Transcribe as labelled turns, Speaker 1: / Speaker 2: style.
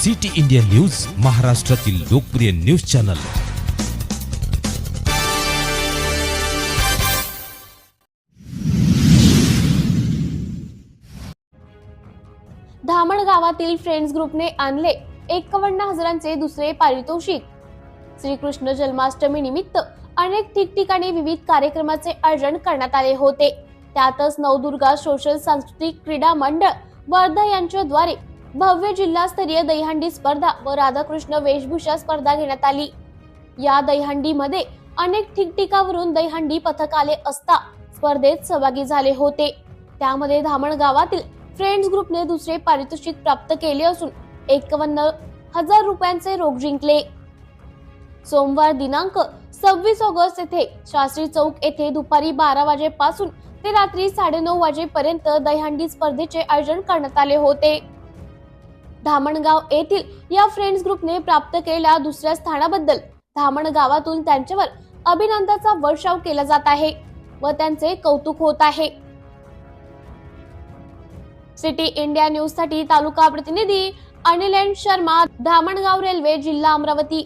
Speaker 1: City India news, महाराष्ट्रातील लोकप्रिय news channel.
Speaker 2: धामण गावातील फ्रेंड्स ग्रुपने आणले 51,000चे दुसरे पारितोषिक। श्रीकृष्ण जन्माष्टमी निमित्त अनेक ठिकठिकाणी विविध कार्यक्रमाचे आयोजन करण्यात आले होते। त्यातच नवदुर्गा सोशल सांस्कृतिक क्रीडा मंडळ वर्धा यांच्या द्वारे भव्य जिल्हास्तरीय दहीहंडी स्पर्धा व राधाकृष्ण वेशभूषा स्पर्धा घेण्यात आली। या दहीहंडीमध्ये अनेक ठिकठिकाणावरून दहीहंडी पथक आले असता स्पर्धेत सहभागी झाले होते। त्यामध्ये धामण गावातील फ्रेंड्स ग्रुपने दुसरे पारितोषिक प्राप्त केले असून 51,000 रुपयांचे रोख जिंकले। सोमवार दिनांक 26 ऑगस्ट येथे शास्त्री चौक येथे दुपारी 12 वाजेपासून ते रात्री 9:30 वाजेपर्यंत दहीहंडी स्पर्धेचे आयोजन करण्यात आले होते। धामणगाव येथील या फ्रेंड्स ग्रुपने प्राप्त केलेल्या दुसऱ्या स्थानाबद्दल धामण गावातून त्यांच्यावर अभिनंदनाचा वर्षाव केला जात आहे व त्यांचे कौतुक होत आहे। सिटी इंडिया न्यूज साठी तालुका प्रतिनिधी अनिल एन शर्मा, धामणगाव रेल्वे, जिल्हा अमरावती।